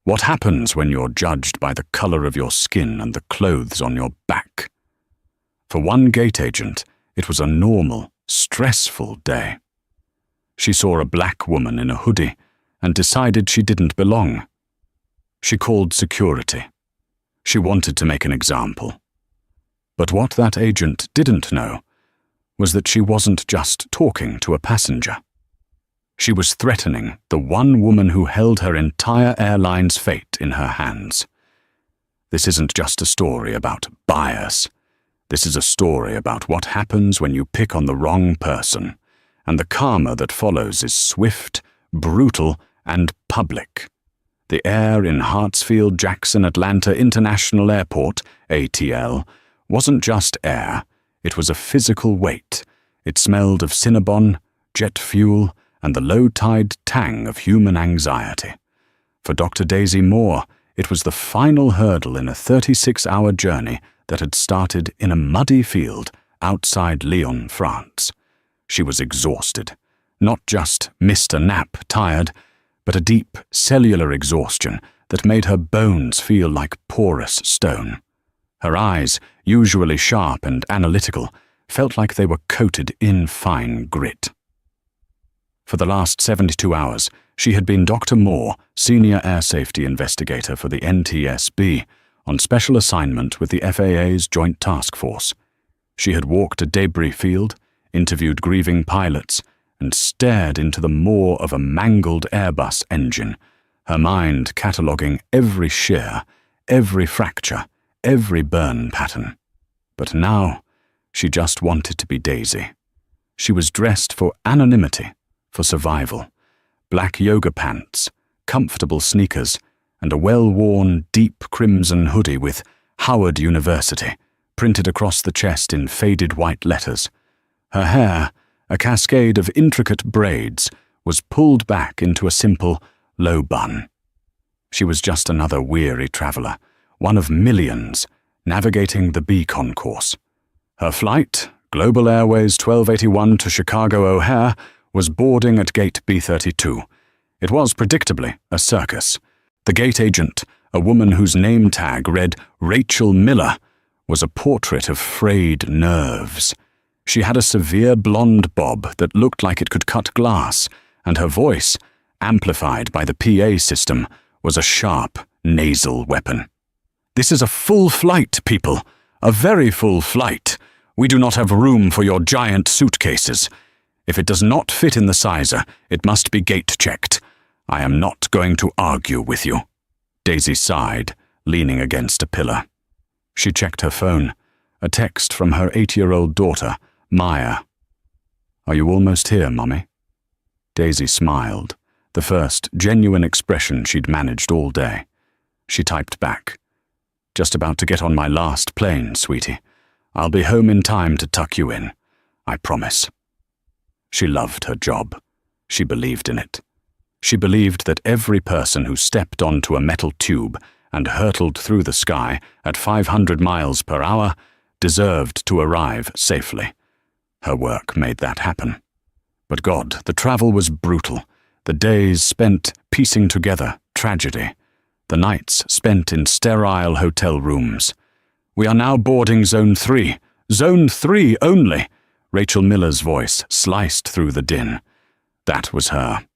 What happens when you're judged by the color of your skin and the clothes on your back? For one gate agent, it was a normal, stressful day. She saw a black woman in a hoodie and decided she didn't belong. She called security. She wanted to make an example. But what that agent didn't know was that she wasn't just talking to a passenger. She was threatening the one woman who held her entire airline's fate in her hands. This isn't just a story about bias. This is a story about what happens when you pick on the wrong person, and the karma that follows is swift, brutal, and public. The air in Hartsfield-Jackson Atlanta International Airport, ATL, wasn't just air, it was a physical weight. It smelled of Cinnabon, jet fuel, and the low-tide tang of human anxiety. For Dr. Daisy Moore, it was the final hurdle in a 36-hour journey that had started in a muddy field outside Lyon, France. She was exhausted, not just missed a nap tired, but a deep cellular exhaustion that made her bones feel like porous stone. Her eyes, usually sharp and analytical, felt like they were coated in fine grit. For the last 72 hours, she had been Dr. Moore, Senior Air Safety Investigator for the NTSB, on special assignment with the FAA's Joint Task Force. She had walked a debris field, interviewed grieving pilots, and stared into the maw of a mangled Airbus engine, her mind cataloguing every shear, every fracture, every burn pattern. But now, she just wanted to be Daisy. She was dressed for anonymity, for survival. Black yoga pants, comfortable sneakers, and a well-worn deep crimson hoodie with Howard University printed across the chest in faded white letters. Her hair, a cascade of intricate braids, was pulled back into a simple, low bun. She was just another weary traveler, one of millions, navigating the B concourse. Her flight, Global Airways 1281 to Chicago O'Hare, was boarding at gate B32. It was, predictably, a circus. The gate agent, a woman whose name tag read Rachel Miller, was a portrait of frayed nerves. She had a severe blonde bob that looked like it could cut glass, and her voice, amplified by the PA system, was a sharp, nasal weapon. "This is a full flight, people. A very full flight. We do not have room for your giant suitcases. If it does not fit in the sizer, it must be gate-checked. I am not going to argue with you." Daisy sighed, leaning against a pillar. She checked her phone, a text from her 8-year-old daughter, Maya. "Are you almost here, Mummy?" Daisy smiled, the first genuine expression she'd managed all day. She typed back, "Just about to get on my last plane, sweetie. I'll be home in time to tuck you in. I promise." She loved her job. She believed in it. She believed that every person who stepped onto a metal tube and hurtled through the sky at 500 miles per hour deserved to arrive safely. Her work made that happen. But God, the travel was brutal. The days spent piecing together tragedy. The nights spent in sterile hotel rooms. "We are now boarding Zone 3. Zone 3 only." Rachel Miller's voice sliced through the din. That was her.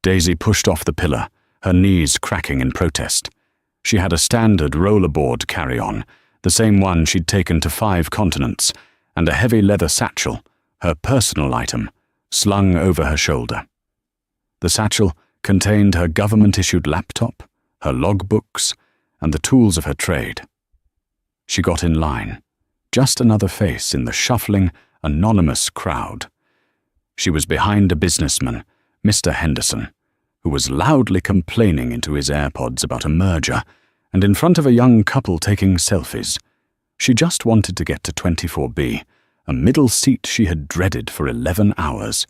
Daisy pushed off the pillar, her knees cracking in protest. She had a standard rollerboard carry-on, the same one she'd taken to 5 continents, and a heavy leather satchel, her personal item, slung over her shoulder. The satchel contained her government-issued laptop, her logbooks, and the tools of her trade. She got in line, just another face in the shuffling, anonymous crowd. She was behind a businessman, Mr. Henderson, who was loudly complaining into his AirPods about a merger, and in front of a young couple taking selfies. She just wanted to get to 24B, a middle seat she had dreaded for 11 hours.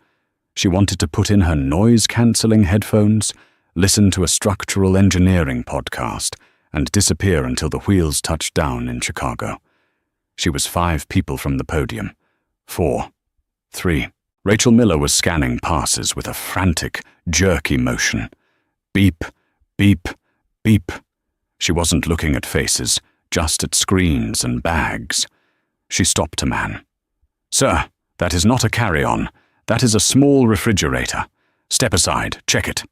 She wanted to put in her noise-cancelling headphones, listen to a structural engineering podcast, and disappear until the wheels touched down in Chicago. She was 5 people from the podium. 4. 3. Rachel Miller was scanning passes with a frantic, jerky motion. Beep, beep, Beep. She wasn't looking at faces, just at screens and bags. She stopped a man. "Sir, that is not a carry-on. That is a small refrigerator. Step aside, check it."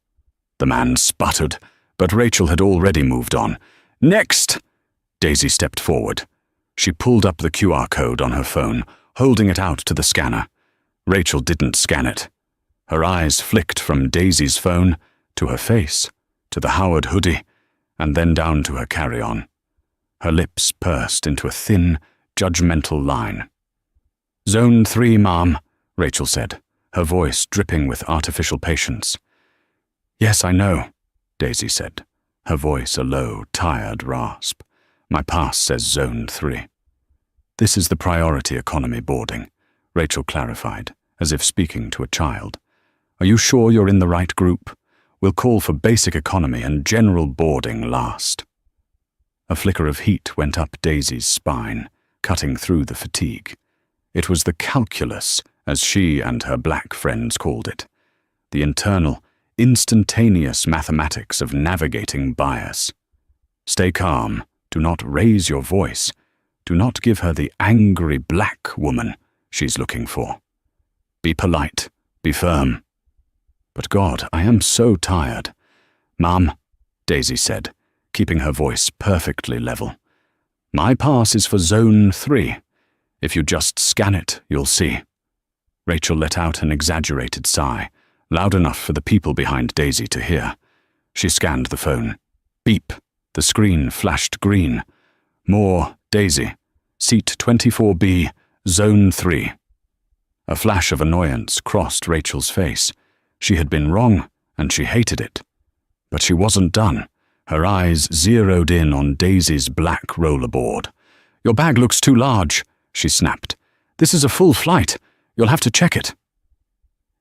The man sputtered, but Rachel had already moved on. "Next!" Daisy stepped forward. She pulled up the QR code on her phone, holding it out to the scanner. Rachel didn't scan it. Her eyes flicked from Daisy's phone to her face, to the Howard hoodie, and then down to her carry-on. Her lips pursed into a thin, judgmental line. "Zone 3, ma'am," Rachel said, her voice dripping with artificial patience. "Yes, I know," Daisy said, her voice a low, tired rasp. "My pass says Zone 3. "This is the priority economy boarding," Rachel clarified, as if speaking to a child. "Are you sure you're in the right group? We'll call for basic economy and general boarding last." A flicker of heat went up Daisy's spine, cutting through the fatigue. It was the calculus, as she and her black friends called it. The internal, instantaneous mathematics of navigating bias. Stay calm. Do not raise your voice. Do not give her the angry black woman she's looking for. Be polite. Be firm. "But God, I am so tired." "Ma'am," Daisy said, keeping her voice perfectly level. "My pass is for Zone 3. If you just scan it, you'll see." Rachel let out an exaggerated sigh, loud enough for the people behind Daisy to hear. She scanned the phone. Beep. The screen flashed green. More Daisy. Seat 24B, Zone 3. A flash of annoyance crossed Rachel's face. She had been wrong, and she hated it. But she wasn't done. Her eyes zeroed in on Daisy's black rollerboard. "Your bag looks too large," she snapped. "This is a full flight. You'll have to check it."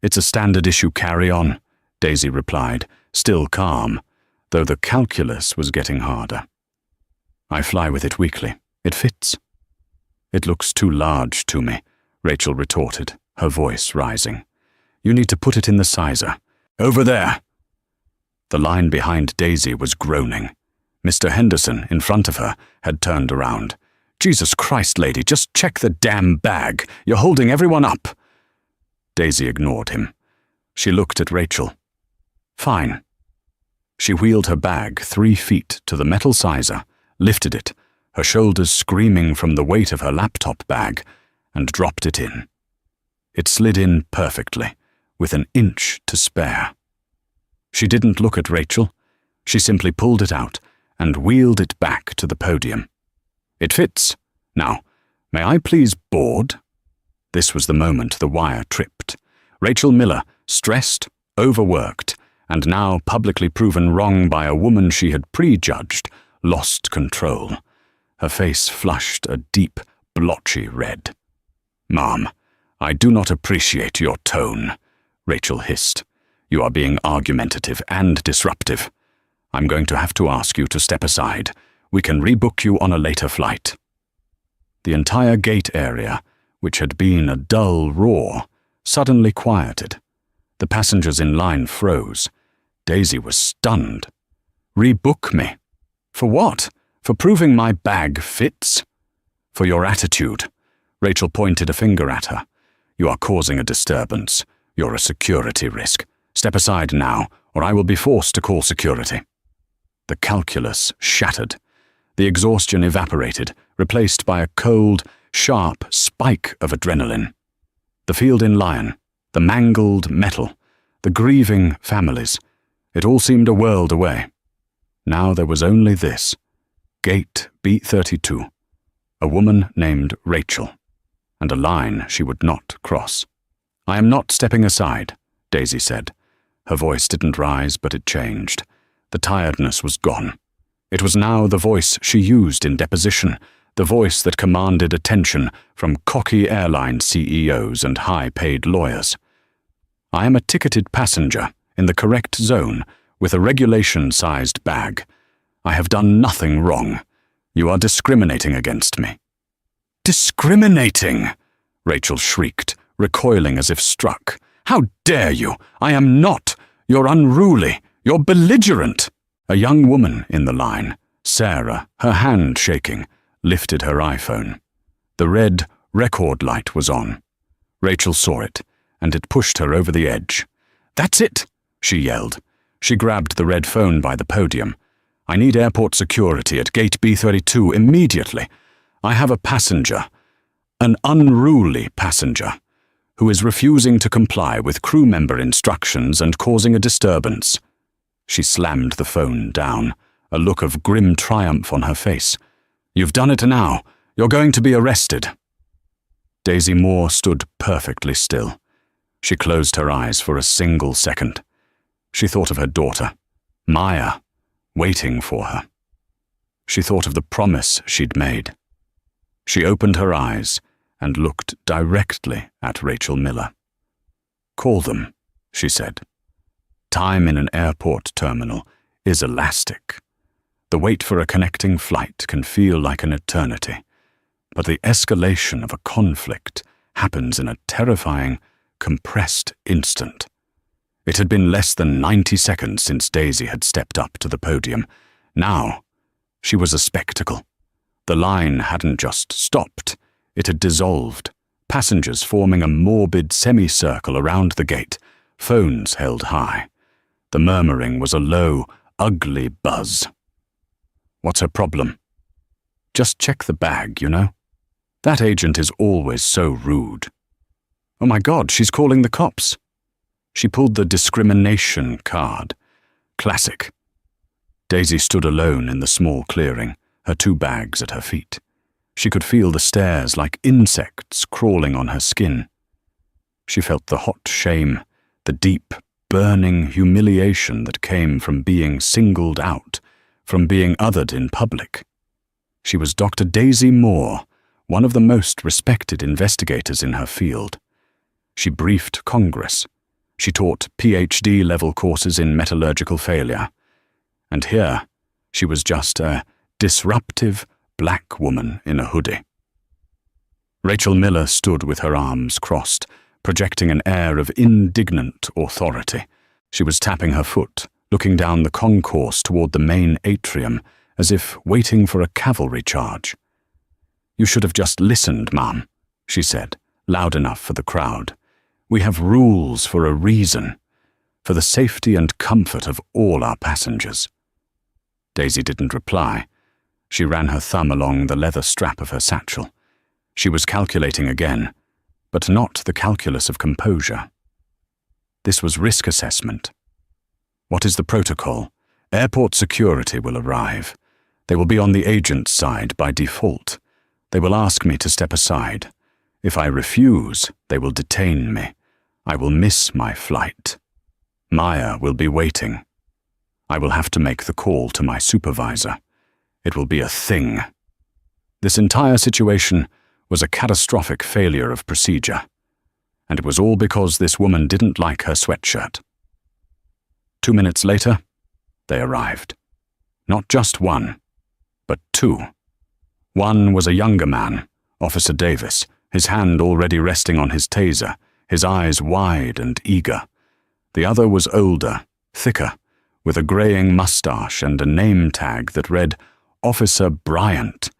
"It's a standard-issue carry-on," Daisy replied, still calm, though the calculus was getting harder. "I fly with it weekly. It fits." "It looks too large to me," Rachel retorted, her voice rising. "You need to put it in the sizer. Over there!" The line behind Daisy was groaning. Mr. Henderson, in front of her, had turned around. "Jesus Christ, lady, just check the damn bag. You're holding everyone up." Daisy ignored him. She looked at Rachel. "Fine." She wheeled her bag 3 feet to the metal sizer, lifted it, her shoulders screaming from the weight of her laptop bag, and dropped it in. It slid in perfectly, with an inch to spare. She didn't look at Rachel. She simply pulled it out and wheeled it back to the podium. "It fits. Now, may I please board?" This was the moment the wire tripped. Rachel Miller, stressed, overworked, and now publicly proven wrong by a woman she had prejudged, lost control. Her face flushed a deep, blotchy red. "Ma'am, I do not appreciate your tone," Rachel hissed. "You are being argumentative and disruptive. I'm going to have to ask you to step aside. We can rebook you on a later flight." The entire gate area, which had been a dull roar, suddenly quieted. The passengers in line froze. Daisy was stunned. "Rebook me? For what? For proving my bag fits?" "For your attitude." Rachel pointed a finger at her. "You are causing a disturbance. You're a security risk. Step aside now, or I will be forced to call security." The calculus shattered. The exhaustion evaporated, replaced by a cold, sharp spike of adrenaline. The field in Lyon, the mangled metal, the grieving families, it all seemed a world away. Now there was only this. Gate B32. A woman named Rachel. And a line she would not cross. "I am not stepping aside," Daisy said. Her voice didn't rise, but it changed. The tiredness was gone. It was now the voice she used in deposition, the voice that commanded attention from cocky airline CEOs and high-paid lawyers. "I am a ticketed passenger in the correct zone with a regulation-sized bag. I have done nothing wrong. You are discriminating against me." "Discriminating!" Rachel shrieked, recoiling as if struck. "How dare you? I am not! You're unruly! You're belligerent!" A young woman in the line, Sarah, her hand shaking, lifted her iPhone. The red record light was on. Rachel saw it, and it pushed her over the edge. "That's it!" she yelled. She grabbed the red phone by the podium. "I need airport security at gate B32 immediately. I have a passenger, an unruly passenger, who is refusing to comply with crew member instructions and causing a disturbance." She slammed the phone down, a look of grim triumph on her face. "You've done it now. You're going to be arrested." Daisy Moore stood perfectly still. She closed her eyes for a single second. She thought of her daughter, Maya, waiting for her. She thought of the promise she'd made. She opened her eyes and looked directly at Rachel Miller. "Call them," she said. Time in an airport terminal is elastic. The wait for a connecting flight can feel like an eternity, but the escalation of a conflict happens in a terrifying, compressed instant. It had been less than 90 seconds since Daisy had stepped up to the podium. Now, she was a spectacle. The line hadn't just stopped, it had dissolved, passengers forming a morbid semicircle around the gate, phones held high. The murmuring was a low, ugly buzz. "What's her problem?" "Just check the bag, you know. That agent is always so rude." "Oh my God, she's calling the cops." She pulled the discrimination card. Classic. Daisy stood alone in the small clearing, her 2 bags at her feet. She could feel the stares like insects crawling on her skin. She felt the hot shame, the deep, burning humiliation that came from being singled out, from being othered in public. She was Dr. Daisy Moore, one of the most respected investigators in her field. She briefed Congress. She taught PhD-level courses in metallurgical failure. And here, she was just a disruptive black woman in a hoodie. Rachel Miller stood with her arms crossed, projecting an air of indignant authority. She was tapping her foot, looking down the concourse toward the main atrium, as if waiting for a cavalry charge. "You should have just listened, ma'am," she said, loud enough for the crowd. "We have rules for a reason, for the safety and comfort of all our passengers." Daisy didn't reply. She ran her thumb along the leather strap of her satchel. She was calculating again, but not the calculus of composure. This was risk assessment. "What is the protocol? Airport security will arrive. They will be on the agent's side by default. They will ask me to step aside. If I refuse, they will detain me. I will miss my flight. Maya will be waiting. I will have to make the call to my supervisor. It will be a thing." This entire situation was a catastrophic failure of procedure, and it was all because this woman didn't like her sweatshirt. 2 minutes later, they arrived. Not just one, but 2. One was a younger man, Officer Davis, his hand already resting on his taser, his eyes wide and eager. The other was older, thicker, with a graying mustache and a name tag that read Officer Bryant.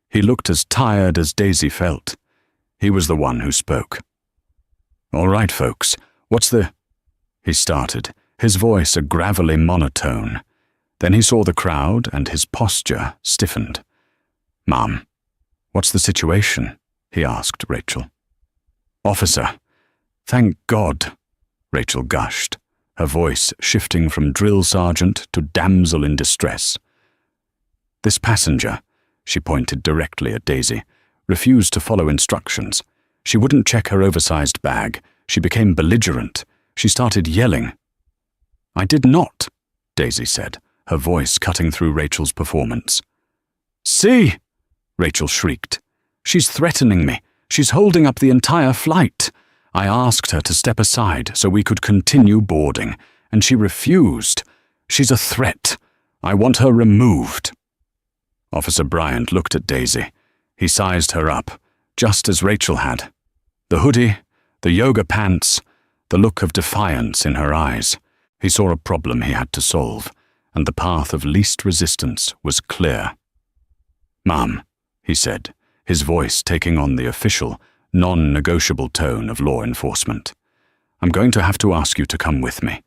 He looked as tired as Daisy felt. He was the one who spoke. "All right, folks, what's the—" he started, his voice a gravelly monotone. Then he saw the crowd and his posture stiffened. "Ma'am, what's the situation?" he asked Rachel. "Officer, thank God," Rachel gushed, her voice shifting from drill sergeant to damsel in distress. "This passenger," she pointed directly at Daisy, refused to follow instructions. She wouldn't check her oversized bag. She became belligerent. She started yelling. "I did not," Daisy said, her voice cutting through Rachel's performance. "See!" Rachel shrieked. "She's threatening me. She's holding up the entire flight. I asked her to step aside so we could continue boarding, and she refused. She's a threat. I want her removed." Officer Bryant looked at Daisy. He sized her up, just as Rachel had. The hoodie, the yoga pants, the look of defiance in her eyes. He saw a problem he had to solve, and the path of least resistance was clear. "Ma'am," he said, his voice taking on the official, non-negotiable tone of law enforcement. "I'm going to have to ask you to come with me.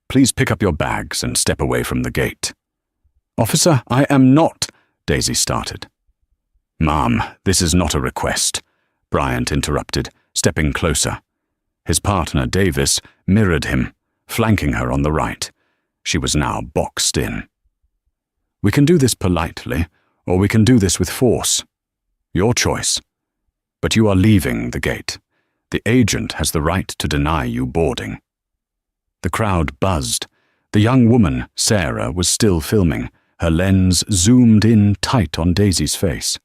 Please pick up your bags and step away from the gate." "Officer, I am not," Daisy started. "Ma'am, this is not a request," Bryant interrupted, stepping closer. His partner, Davis, mirrored him, flanking her on the right. She was now boxed in. "We can do this politely, or we can do this with force. Your choice. But you are leaving the gate. The agent has the right to deny you boarding." The crowd buzzed. The young woman, Sarah, was still filming, her lens zoomed in tight on Daisy's face.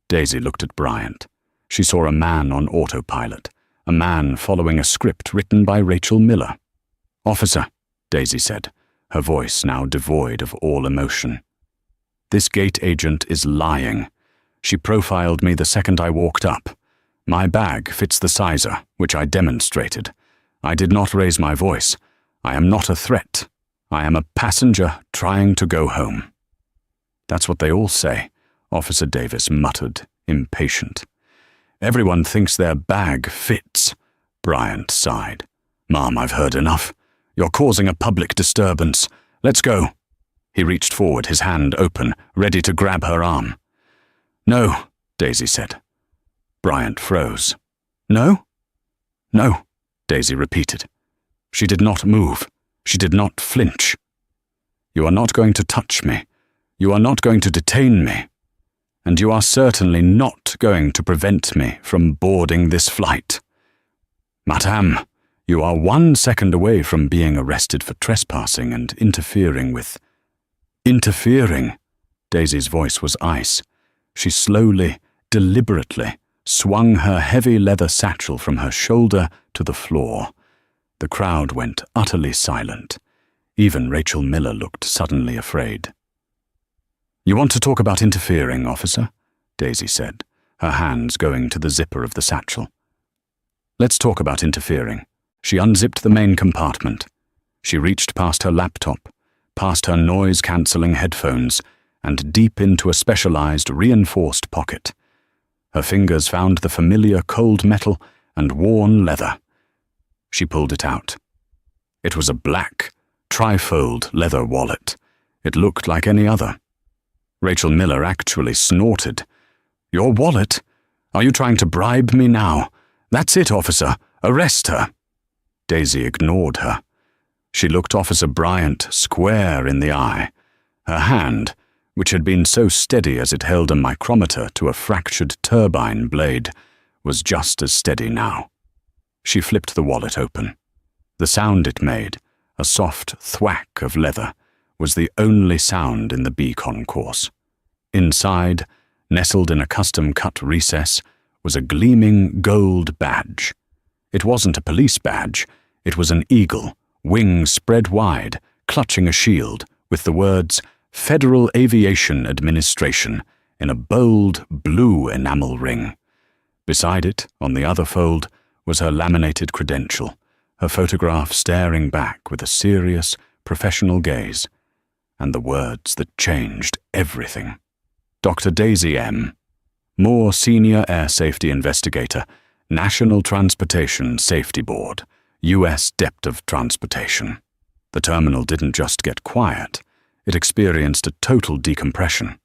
Daisy looked at Bryant. She saw a man on autopilot, a man following a script written by Rachel Miller. "Officer," Daisy said, her voice now devoid of all emotion. "This gate agent is lying. She profiled me the second I walked up. My bag fits the sizer, which I demonstrated. I did not raise my voice. I am not a threat. I am a passenger trying to go home." "That's what they all say," Officer Davis muttered, impatient. "Everyone thinks their bag fits," Bryant sighed. "Ma'am, I've heard enough. You're causing a public disturbance. Let's go." He reached forward, his hand open, ready to grab her arm. "No," Daisy said. Bryant froze. "No?" "No," Daisy repeated. She did not move. She did not flinch. "You are not going to touch me. You are not going to detain me. And you are certainly not going to prevent me from boarding this flight. Madame, you are 1 second away from being arrested for trespassing and interfering with—" "Interfering?" Daisy's voice was ice. She slowly, deliberately, swung her heavy leather satchel from her shoulder to the floor. The crowd went utterly silent. Even Rachel Miller looked suddenly afraid. "You want to talk about interfering, officer?" Daisy said, her hands going to the zipper of the satchel. "Let's talk about interfering." She unzipped the main compartment. She reached past her laptop, past her noise-cancelling headphones, and deep into a specialized, reinforced pocket. Her fingers found the familiar cold metal and worn leather. She pulled it out. It was a black, trifold leather wallet. It looked like any other. Rachel Miller actually snorted. "Your wallet? Are you trying to bribe me now? That's it, officer. Arrest her." Daisy ignored her. She looked Officer Bryant square in the eye. Her hand, which had been so steady as it held a micrometer to a fractured turbine blade, was just as steady now. She flipped the wallet open. The sound it made, a soft thwack of leather, was the only sound in the beacon course. Inside, nestled in a custom-cut recess, was a gleaming gold badge. It wasn't a police badge. It was an eagle, wings spread wide, clutching a shield, with the words Federal Aviation Administration in a bold blue enamel ring. Beside it, on the other fold, was her laminated credential, her photograph staring back with a serious, professional gaze, and the words that changed everything. Dr. Daisy M., Moore Senior Air Safety Investigator, National Transportation Safety Board, U.S. Depth of Transportation. The terminal didn't just get quiet, it experienced a total decompression.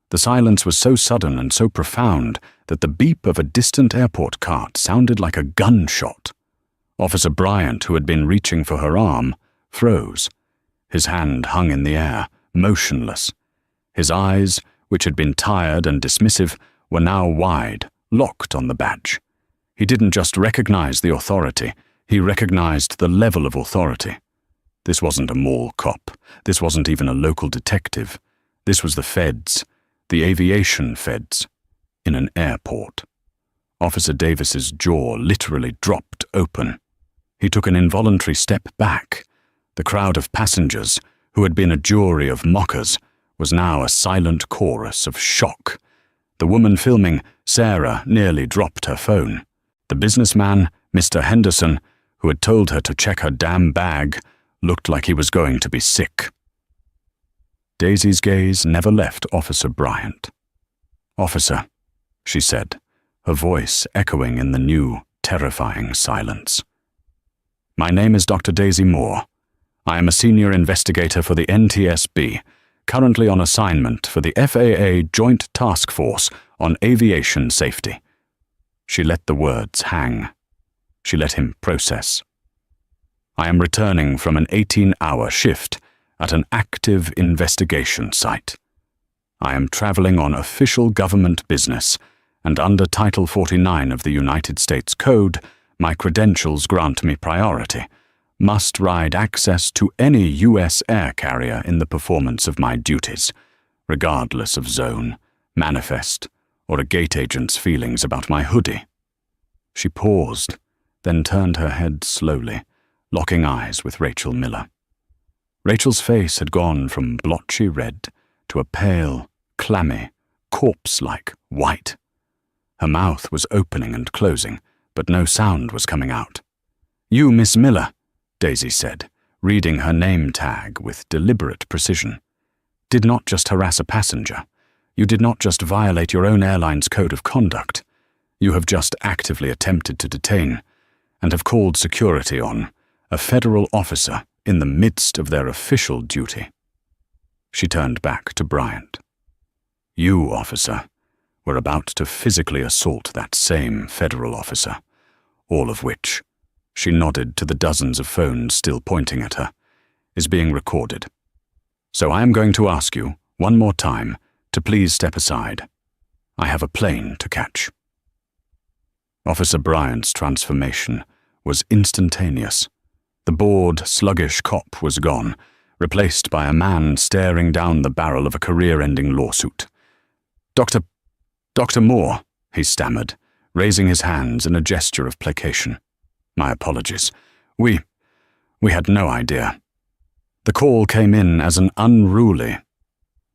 The silence was so sudden and so profound that the beep of a distant airport cart sounded like a gunshot. Officer Bryant, who had been reaching for her arm, froze. His hand hung in the air, motionless. His eyes, which had been tired and dismissive, were now wide, locked on the badge. He didn't just recognize the authority, he recognized the level of authority. This wasn't a mall cop. This wasn't even a local detective. This was the feds, the aviation feds, in an airport. Officer Davis's jaw literally dropped open. He took an involuntary step back. The crowd of passengers, who had been a jury of mockers, was now a silent chorus of shock. The woman filming, Sarah, nearly dropped her phone. The businessman, Mr. Henderson, who had told her to check her damn bag, looked like he was going to be sick. Daisy's gaze never left Officer Bryant. "Officer," she said, her voice echoing in the new, terrifying silence. "My name is Dr. Daisy Moore. I am a senior investigator for the NTSB, currently on assignment for the FAA Joint Task Force on Aviation Safety." She let the words hang. She let him process. "I am returning from an 18-hour shift at an active investigation site. I am traveling on official government business, and under Title 49 of the United States Code, my credentials grant me priority, must-ride access to any U.S. air carrier in the performance of my duties, regardless of zone, manifest, or a gate agent's feelings about my hoodie." She paused, then turned her head slowly, locking eyes with Rachel Miller. Rachel's face had gone from blotchy red to a pale, clammy, corpse-like white. Her mouth was opening and closing, but no sound was coming out. "You, Miss Miller," Daisy said, reading her name tag with deliberate precision, "did not just harass a passenger. You did not just violate your own airline's code of conduct. You have just actively attempted to detain, and have called security on, a federal officer in the midst of their official duty." She turned back to Bryant. "You, officer, were about to physically assault that same federal officer, all of which," she nodded to the dozens of phones still pointing at her, "is being recorded. So I am going to ask you, one more time, to please step aside. I have a plane to catch." Officer Bryant's transformation was instantaneous. The bored, sluggish cop was gone, replaced by a man staring down the barrel of a career-ending lawsuit. Dr. Moore," he stammered, raising his hands in a gesture of placation. "My apologies. We had no idea. The call came in as an unruly—"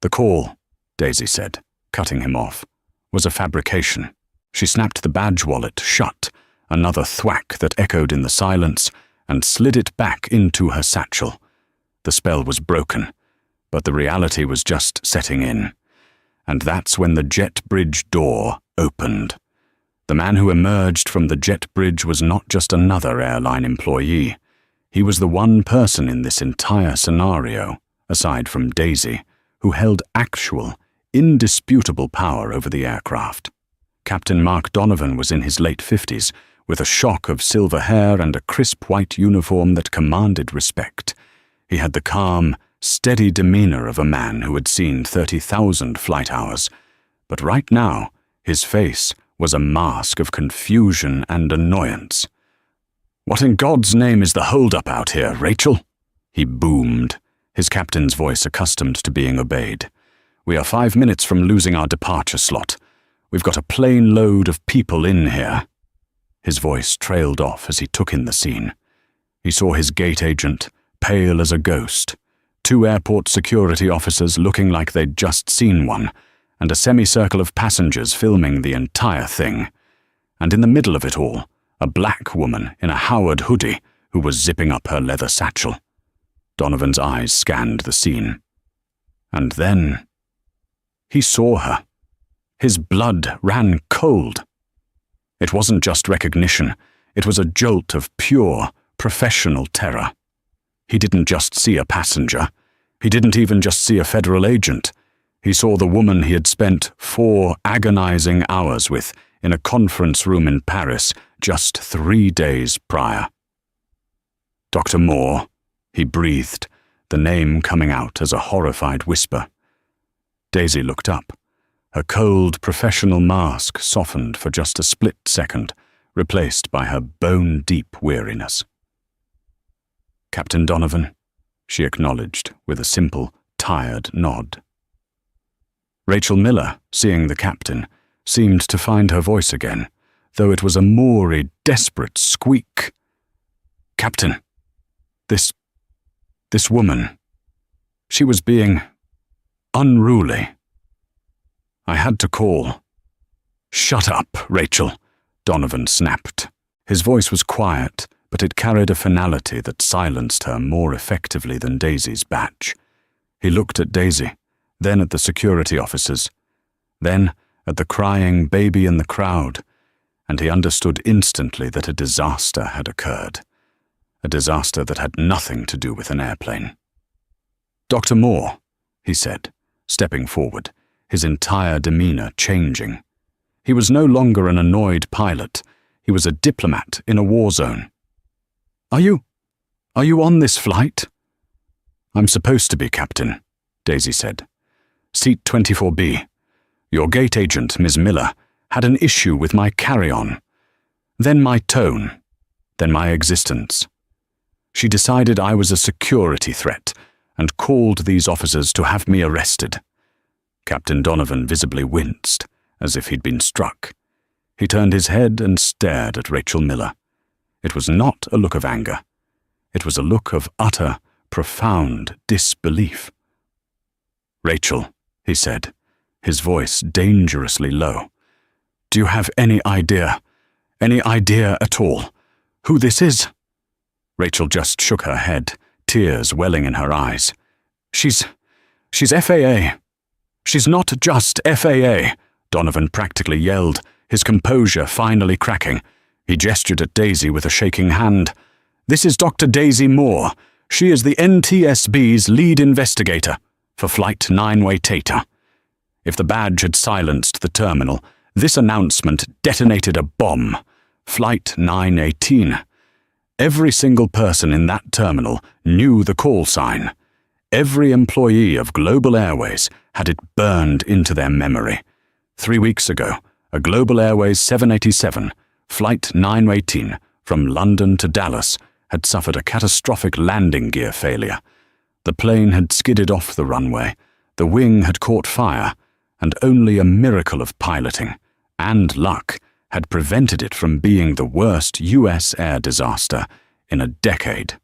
"The call," Daisy said, cutting him off, "was a fabrication." She snapped the badge wallet shut, another thwack that echoed in the silence, and slid it back into her satchel. The spell was broken, but the reality was just setting in. And that's when the jet bridge door opened. The man who emerged from the jet bridge was not just another airline employee. He was the one person in this entire scenario, aside from Daisy, who held actual, indisputable power over the aircraft. Captain Mark Donovan was in his late 50s, with a shock of silver hair and a crisp white uniform that commanded respect. He had the calm, steady demeanor of a man who had seen 30,000 flight hours, but right now his face was a mask of confusion and annoyance. "What in God's name is the hold-up out here, Rachel?" he boomed, his captain's voice accustomed to being obeyed. "We are 5 minutes from losing our departure slot. We've got a plane load of people in here." His voice trailed off as he took in the scene. He saw his gate agent, pale as a ghost, 2 airport security officers looking like they'd just seen one, and a semicircle of passengers filming the entire thing. And in the middle of it all, a black woman in a Howard hoodie who was zipping up her leather satchel. Donovan's eyes scanned the scene. And then he saw her. His blood ran cold. It wasn't just recognition, it was a jolt of pure, professional terror. He didn't just see a passenger. He didn't even just see a federal agent. He saw the woman he had spent 4 agonizing hours with in a conference room in Paris just 3 days prior. "Dr. Moore," he breathed, the name coming out as a horrified whisper. Daisy looked up. Her cold, professional mask softened for just a split second, replaced by her bone-deep weariness. "Captain Donovan," she acknowledged with a simple, tired nod. Rachel Miller, seeing the captain, seemed to find her voice again, though it was a moory, desperate squeak. "Captain, this woman, she was being unruly. I had to call." "Shut up, Rachel," Donovan snapped. His voice was quiet, but it carried a finality that silenced her more effectively than Daisy's batch. He looked at Daisy, then at the security officers, then at the crying baby in the crowd, and he understood instantly that a disaster had occurred. A disaster that had nothing to do with an airplane. "Dr. Moore," he said, stepping forward, his entire demeanor changing. He was no longer an annoyed pilot. He was a diplomat in a war zone. Are you on this flight?" "I'm supposed to be, Captain," Daisy said. "Seat 24B. Your gate agent, Ms. Miller, had an issue with my carry-on. Then my tone. Then my existence. She decided I was a security threat and called these officers to have me arrested." Captain Donovan visibly winced, as if he'd been struck. He turned his head and stared at Rachel Miller. It was not a look of anger. It was a look of utter, profound disbelief. "Rachel," he said, his voice dangerously low, "do you have any idea at all, who this is?" Rachel just shook her head, tears welling in her eyes. She's FAA. She's not just FAA," Donovan practically yelled, his composure finally cracking. He gestured at Daisy with a shaking hand. "This is Dr. Daisy Moore. She is the NTSB's lead investigator for Flight 9-way Theta." If the badge had silenced the terminal, this announcement detonated a bomb. Flight 918. Every single person in that terminal knew the call sign. Every employee of Global Airways had it burned into their memory. 3 weeks ago, a Global Airways 787, Flight 918, from London to Dallas, had suffered a catastrophic landing gear failure. The plane had skidded off the runway, the wing had caught fire, and only a miracle of piloting, and luck, had prevented it from being the worst U.S. air disaster in a decade.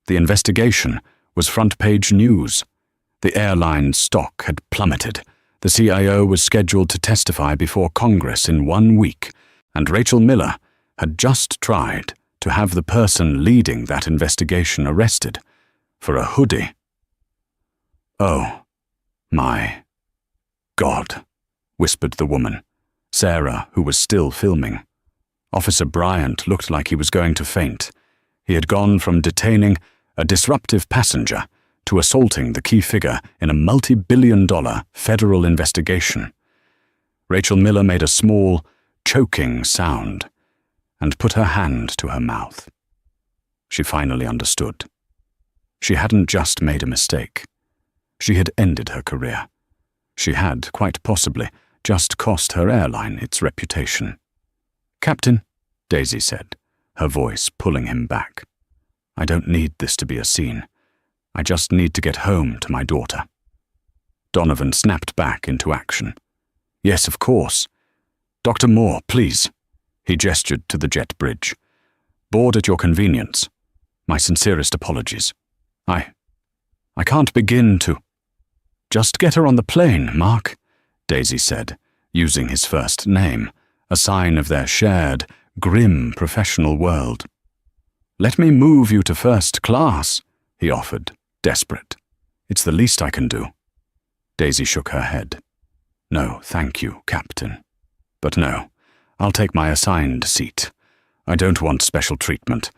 The investigation was front-page news. The airline's stock had plummeted. The CIO was scheduled to testify before Congress in 1 week, and Rachel Miller had just tried to have the person leading that investigation arrested for a hoodie. "Oh, my God," whispered the woman, Sarah, who was still filming. Officer Bryant looked like he was going to faint. He had gone from detaining a disruptive passenger to assaulting the key figure in a multi-billion-dollar federal investigation. Rachel Miller made a small, choking sound and put her hand to her mouth. She finally understood. She hadn't just made a mistake. She had ended her career. She had, quite possibly, just cost her airline its reputation. "Captain," Daisy said, her voice pulling him back. "I don't need this to be a scene. I just need to get home to my daughter." Donovan snapped back into action. "Yes, of course. Dr. Moore, please." He gestured to the jet bridge. "Board at your convenience. My sincerest apologies. I can't begin to—" "Just get her on the plane, Mark," Daisy said, using his first name, a sign of their shared, grim professional world. "Let me move you to first class," he offered, desperate. "It's the least I can do." Daisy shook her head. "No, thank you, Captain. But no, I'll take my assigned seat. I don't want special treatment.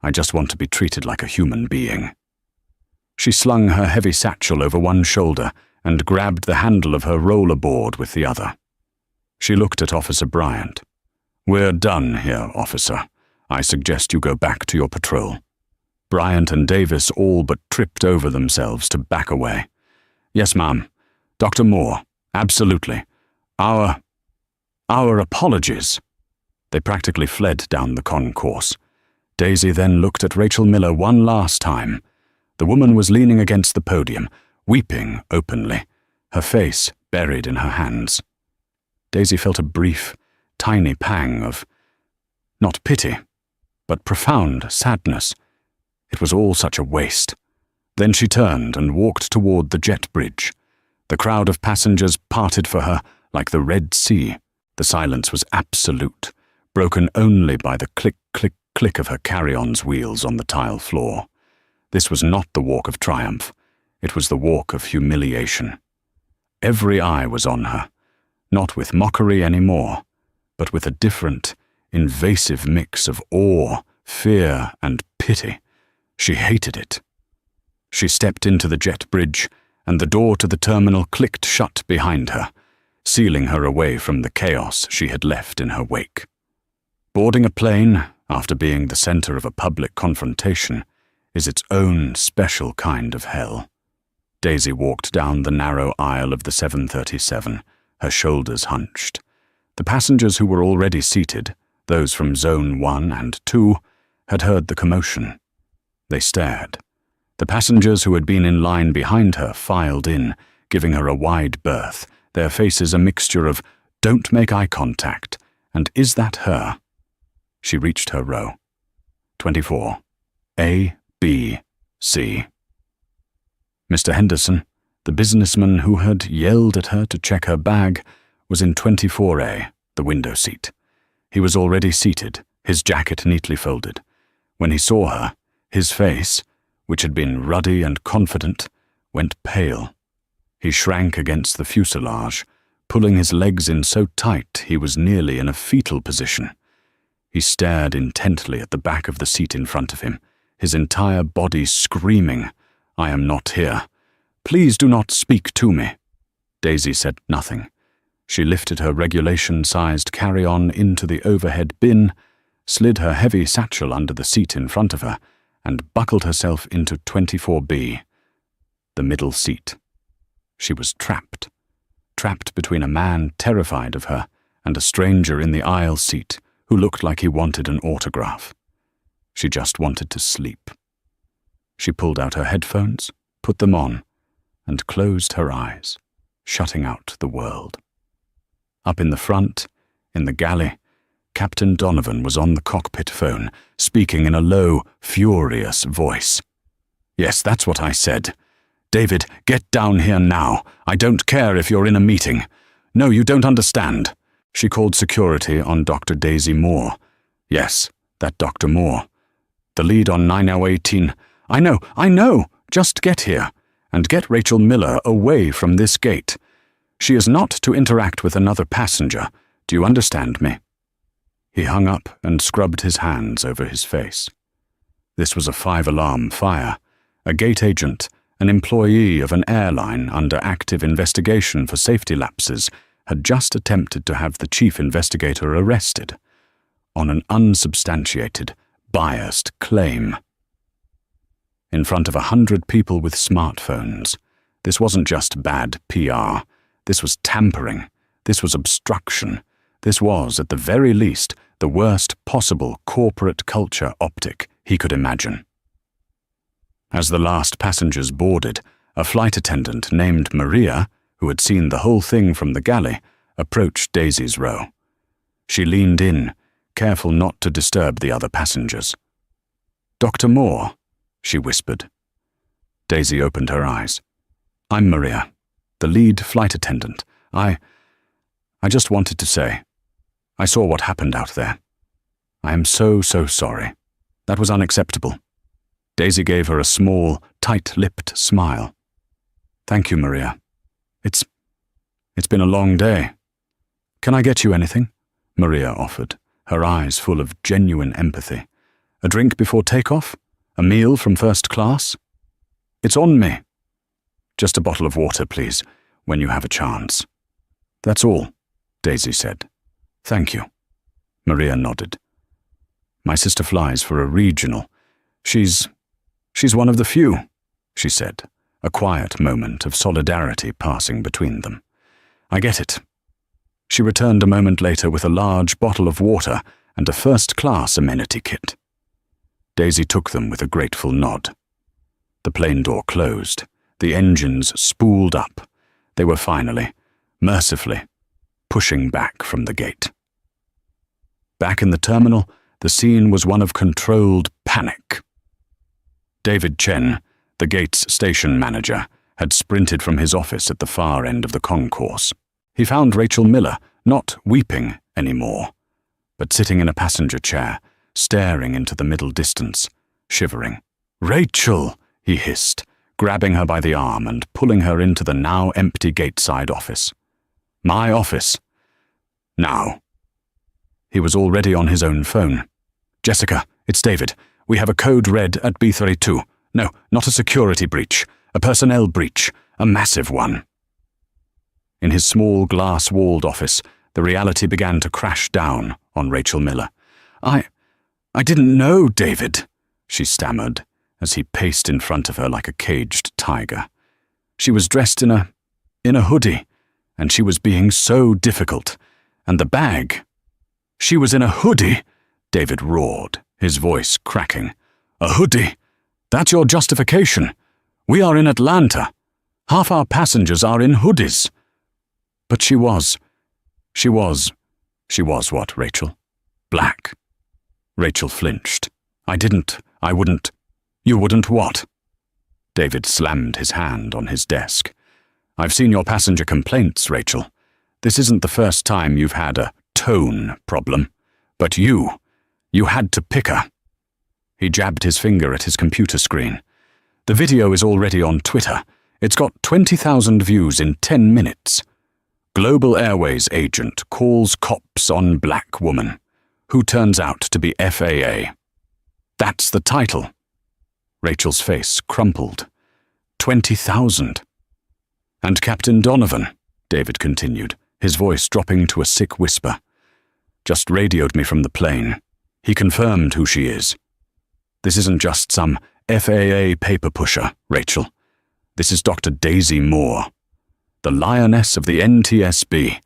I just want to be treated like a human being." She slung her heavy satchel over one shoulder and grabbed the handle of her rollerboard with the other. She looked at Officer Bryant. "We're done here, officer. I suggest you go back to your patrol." Bryant and Davis all but tripped over themselves to back away. "Yes, ma'am. Dr. Moore, absolutely. Our apologies." They practically fled down the concourse. Daisy then looked at Rachel Miller one last time. The woman was leaning against the podium, weeping openly, her face buried in her hands. Daisy felt a brief, tiny pang of, not pity, but profound sadness. It was all such a waste. Then she turned and walked toward the jet bridge. The crowd of passengers parted for her like the Red Sea. The silence was absolute, broken only by the click, click, click of her carry-on's wheels on the tile floor. This was not the walk of triumph. It was the walk of humiliation. Every eye was on her, not with mockery anymore, but with a different, invasive mix of awe, fear, and pity. She hated it. She stepped into the jet bridge, and the door to the terminal clicked shut behind her, sealing her away from the chaos she had left in her wake. Boarding a plane, after being the center of a public confrontation, is its own special kind of hell. Daisy walked down the narrow aisle of the 737, her shoulders hunched. The passengers who were already seated, those from Zone 1 and 2, had heard the commotion. They stared. The passengers who had been in line behind her filed in, giving her a wide berth, their faces a mixture of "don't make eye contact" and "is that her?" She reached her row. 24. A, B, C. Mr. Henderson, the businessman who had yelled at her to check her bag, was in 24A, the window seat. He was already seated, his jacket neatly folded. When he saw her, his face, which had been ruddy and confident, went pale. He shrank against the fuselage, pulling his legs in so tight he was nearly in a fetal position. He stared intently at the back of the seat in front of him, his entire body screaming, "I am not here. Please do not speak to me." Daisy said nothing. She lifted her regulation-sized carry-on into the overhead bin, slid her heavy satchel under the seat in front of her, and buckled herself into 24B, the middle seat. She was trapped between a man terrified of her and a stranger in the aisle seat who looked like he wanted an autograph. She just wanted to sleep. She pulled out her headphones, put them on, and closed her eyes, shutting out the world. Up in the front, in the galley, Captain Donovan was on the cockpit phone, speaking in a low, furious voice. "Yes, that's what I said. David, get down here now. I don't care if you're in a meeting. No, you don't understand." She called security on Dr. Daisy Moore. Yes, that Dr. Moore. The lead on 9018. I know. Just get here. And get Rachel Miller away from this gate. She is not to interact with another passenger. Do you understand me? He hung up and scrubbed his hands over his face. This was a 5-alarm fire. A gate agent, an employee of an airline under active investigation for safety lapses, had just attempted to have the chief investigator arrested on an unsubstantiated, biased claim. In front of 100 people with smartphones, this wasn't just bad PR. This was tampering. This was obstruction. This was, at the very least, the worst possible corporate culture optic he could imagine. As the last passengers boarded, a flight attendant named Maria, who had seen the whole thing from the galley, approached Daisy's row. She leaned in, careful not to disturb the other passengers. "Dr. Moore," she whispered. Daisy opened her eyes. "I'm Maria, the lead flight attendant. I just wanted to say, I saw what happened out there. I am so sorry. That was unacceptable." Daisy gave her a small, tight-lipped smile. "Thank you, Maria. It's been a long day. Can I get you anything?" Maria offered, her eyes full of genuine empathy. "A drink before takeoff? A meal from first class?" "It's on me." "Just a bottle of water, please, when you have a chance." "That's all," Daisy said. "Thank you." Maria nodded. "My sister flies for a regional. She's one of the few," she said, a quiet moment of solidarity passing between them. "I get it." She returned a moment later with a large bottle of water and a first-class amenity kit. Daisy took them with a grateful nod. The plane door closed. The engines spooled up. They were finally, mercifully, pushing back from the gate. Back in the terminal, the scene was one of controlled panic. David Chen, the gate's station manager, had sprinted from his office at the far end of the concourse. He found Rachel Miller, not weeping anymore, but sitting in a passenger chair, staring into the middle distance, shivering. "Rachel!" he hissed, grabbing her by the arm and pulling her into the now empty gateside office. My office. Now. He was already on his own phone. Jessica, it's David. We have a code red at B32. No, not a security breach. A personnel breach. A massive one. In his small glass-walled office, the reality began to crash down on Rachel Miller. I didn't know, David, she stammered as he paced in front of her like a caged tiger. She was dressed in a hoodie, and she was being so difficult. And the bag. She was in a hoodie, David roared, his voice cracking. A hoodie? That's your justification. We are in Atlanta. Half our passengers are in hoodies. But she was what, Rachel? Black. Rachel flinched. You wouldn't what? David slammed his hand on his desk. I've seen your passenger complaints, Rachel. This isn't the first time you've had a tone problem. But you had to pick her. He jabbed his finger at his computer screen. The video is already on Twitter. It's got 20,000 views in 10 minutes. Global Airways agent calls cops on black woman, who turns out to be FAA. That's the title. Rachel's face crumpled. 20,000. And Captain Donovan, David continued, his voice dropping to a sick whisper, just radioed me from the plane. He confirmed who she is. This isn't just some FAA paper pusher, Rachel. This is Dr. Daisy Moore, the lioness of the NTSB,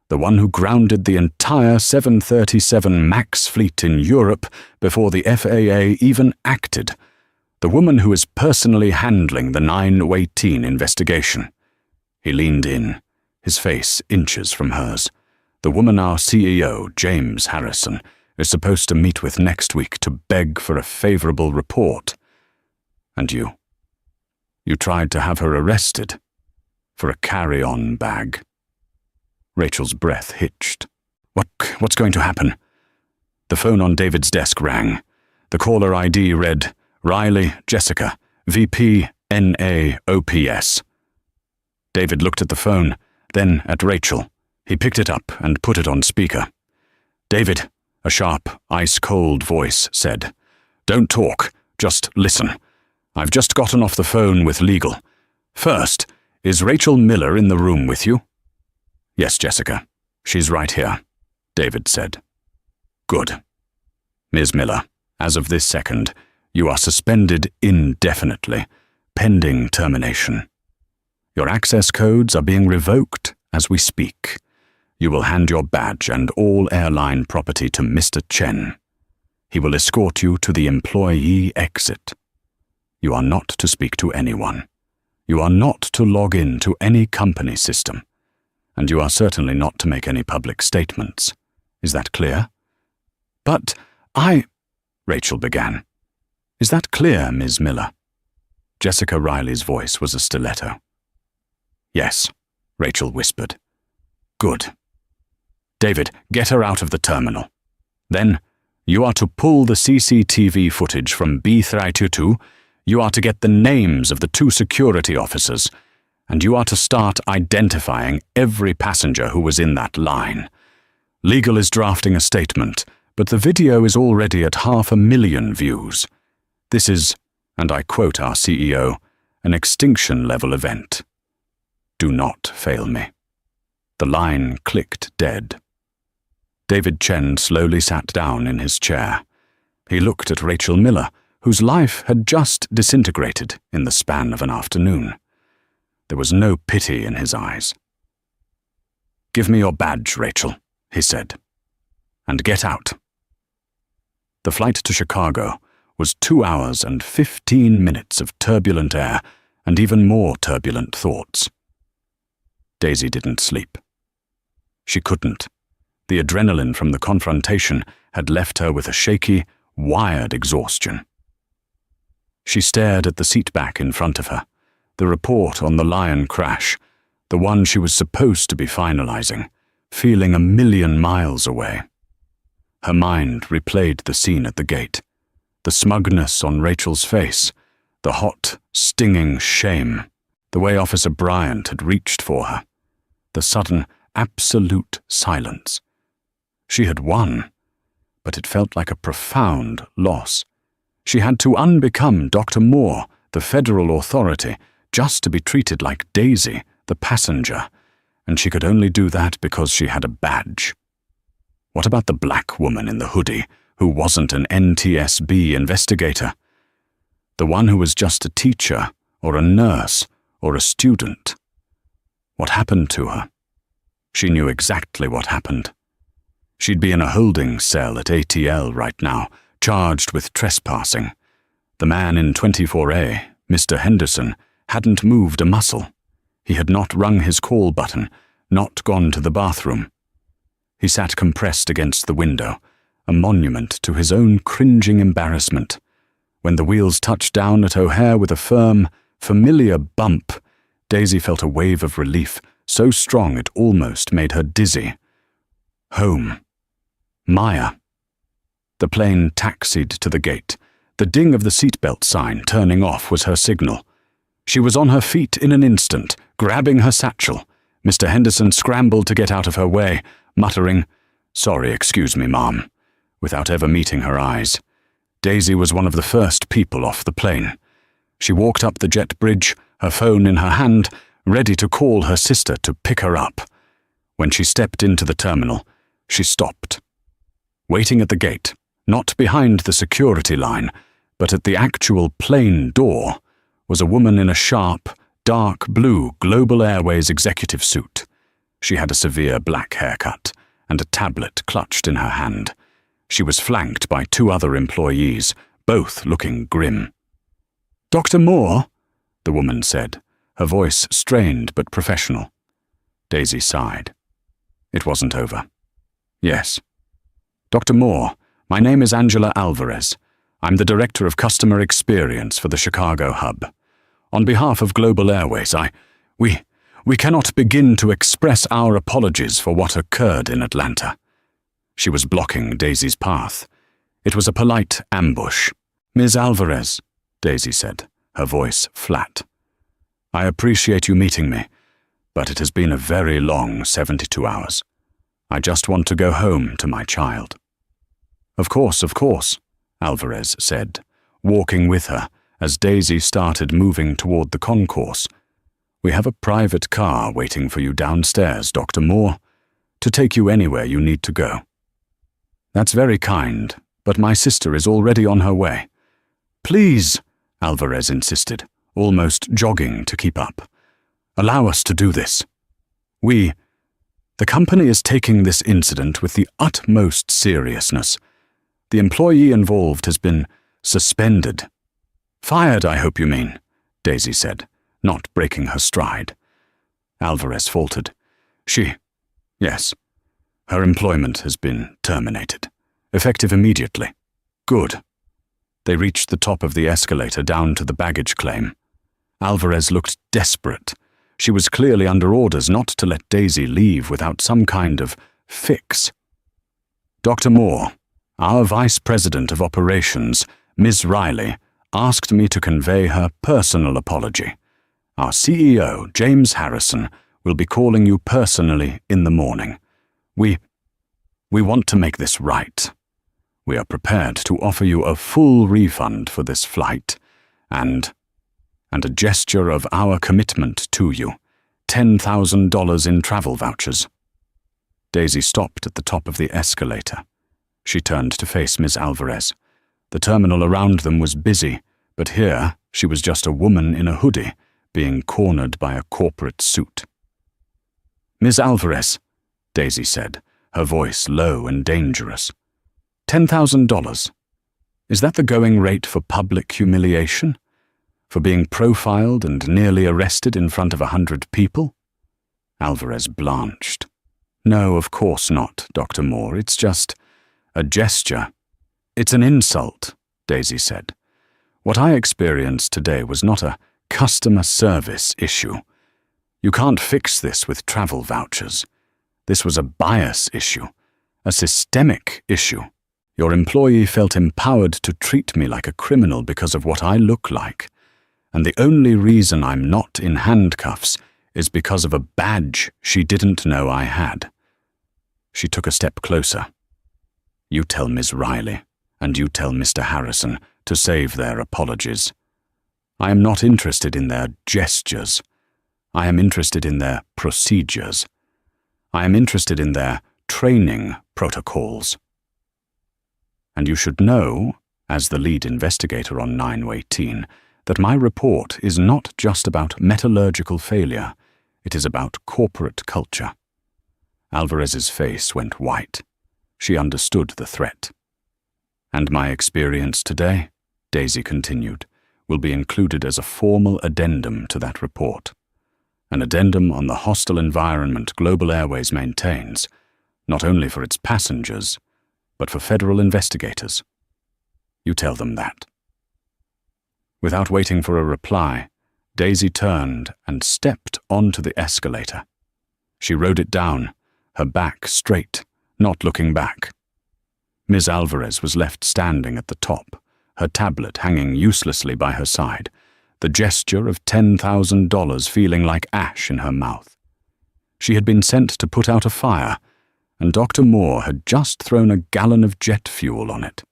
the one who grounded the entire 737 MAX fleet in Europe before the FAA even acted, the woman who is personally handling the 9/18 investigation. He leaned in, his face inches from hers, the woman our CEO, James Harrison, is supposed to meet with next week to beg for a favorable report. And you tried to have her arrested for a carry-on bag. Rachel's breath hitched. What's going to happen? The phone on David's desk rang. The caller ID read, Riley Jessica, VP NAOPS. David looked at the phone, then at Rachel. He picked it up and put it on speaker. David, a sharp, ice-cold voice said, Don't talk, just listen. I've just gotten off the phone with legal. First, is Rachel Miller in the room with you? Yes, Jessica. She's right here, David said. Good. Ms. Miller, as of this second, you are suspended indefinitely, pending termination. Your access codes are being revoked as we speak. You will hand your badge and all airline property to Mr. Chen. He will escort you to the employee exit. You are not to speak to anyone. You are not to log in to any company system. And you are certainly not to make any public statements. Is that clear? But Rachel began. Is that clear, Ms. Miller? Jessica Riley's voice was a stiletto. Yes, Rachel whispered. Good. David, get her out of the terminal. Then, you are to pull the CCTV footage from B32, you are to get the names of the 2 security officers, and you are to start identifying every passenger who was in that line. Legal is drafting a statement, but the video is already at 500,000 views. This is, and I quote our CEO, an extinction-level event. Do not fail me. The line clicked dead. David Chen slowly sat down in his chair. He looked at Rachel Miller, whose life had just disintegrated in the span of an afternoon. There was no pity in his eyes. Give me your badge, Rachel, he said, and get out. The flight to Chicago was 2 hours and 15 minutes of turbulent air and even more turbulent thoughts. Daisy didn't sleep. She couldn't. The adrenaline from the confrontation had left her with a shaky, wired exhaustion. She stared at the seatback in front of her, the report on the Lion crash, the one she was supposed to be finalizing, feeling 1,000,000 miles away. Her mind replayed the scene at the gate, the smugness on Rachel's face, The hot, stinging shame, the way Officer Bryant had reached for her, the sudden, absolute silence. She had won, but it felt like a profound loss. She had to unbecome Dr. Moore, the federal authority, just to be treated like Daisy, the passenger, and she could only do that because she had a badge. What about the black woman in the hoodie, who wasn't an NTSB investigator? The one who was just a teacher, or a nurse, or a student? What happened to her? She knew exactly what happened. She'd be in a holding cell at ATL right now, charged with trespassing. The man in 24A, Mr. Henderson, hadn't moved a muscle. He had not rung his call button, not gone to the bathroom. He sat compressed against the window, a monument to his own cringing embarrassment. When the wheels touched down at O'Hare with a firm, familiar bump, Daisy felt a wave of relief, so strong it almost made her dizzy. Home. Maya. The plane taxied to the gate. The ding of the seatbelt sign turning off was her signal. She was on her feet in an instant, grabbing her satchel. Mr. Henderson scrambled to get out of her way, muttering, "Sorry, excuse me, Mom," without ever meeting her eyes. Daisy was one of the first people off the plane. She walked up the jet bridge, her phone in her hand, ready to call her sister to pick her up. When she stepped into the terminal, she stopped. Waiting at the gate, not behind the security line, but at the actual plane door, was a woman in a sharp, dark blue Global Airways executive suit. She had a severe black haircut and a tablet clutched in her hand. She was flanked by 2 other employees, both looking grim. "Dr. Moore?" the woman said, her voice strained but professional. Daisy sighed. It wasn't over. "Yes." "Dr. Moore, my name is Angela Alvarez. I'm the Director of Customer Experience for the Chicago hub. On behalf of Global Airways, we cannot begin to express our apologies for what occurred in Atlanta." She was blocking Daisy's path. It was a polite ambush. "Ms. Alvarez," Daisy said, her voice flat. "I appreciate you meeting me, but it has been a very long 72 hours. I just want to go home to my child." Of course," Alvarez said, walking with her as Daisy started moving toward the concourse. "We have a private car waiting for you downstairs, Dr. Moore, to take you anywhere you need to go." "That's very kind, but my sister is already on her way." "Please," Alvarez insisted, almost jogging to keep up. "Allow us to do this. The company is taking this incident with the utmost seriousness. The employee involved has been suspended." "Fired, I hope you mean," Daisy said, not breaking her stride. Alvarez faltered. Yes. Her employment has been terminated. Effective immediately." "Good." They reached the top of the escalator down to the baggage claim. Alvarez looked desperate. She was clearly under orders not to let Daisy leave without some kind of fix. "Dr. Moore, our Vice President of Operations, Ms. Riley, asked me to convey her personal apology. Our CEO, James Harrison, will be calling you personally in the morning. We want to make this right. We are prepared to offer you a full refund for this flight, and a gesture of our commitment to you, $10,000 in travel vouchers." Daisy stopped at the top of the escalator. She turned to face Ms. Alvarez. The terminal around them was busy, but here she was just a woman in a hoodie, being cornered by a corporate suit. "Ms. Alvarez," Daisy said, her voice low and dangerous. $10,000. Is that the going rate for public humiliation? For being profiled and nearly arrested in front of 100 people? Alvarez blanched. "No, of course not, Dr. Moore. It's just a gesture." "It's an insult," Daisy said. "What I experienced today was not a customer service issue. You can't fix this with travel vouchers. This was a bias issue, a systemic issue. Your employee felt empowered to treat me like a criminal because of what I look like. and the only reason I'm not in handcuffs is because of a badge she didn't know I had." She took a step closer. "You tell Ms. Riley, and you tell Mr. Harrison to save their apologies. I am not interested in their gestures. I am interested in their procedures. I am interested in their training protocols. And you should know, as the lead investigator on 9/18, that my report is not just about metallurgical failure, it is about corporate culture." Alvarez's face went white. She understood the threat. "And my experience today," Daisy continued, "will be included as a formal addendum to that report. An addendum on the hostile environment Global Airways maintains, not only for its passengers, but for federal investigators. You tell them that." Without waiting for a reply, Daisy turned and stepped onto the escalator. She rode it down, her back straight, not looking back. Ms. Alvarez was left standing at the top, her tablet hanging uselessly by her side, the gesture of $10,000 feeling like ash in her mouth. She had been sent to put out a fire, and Dr. Moore had just thrown a gallon of jet fuel on it.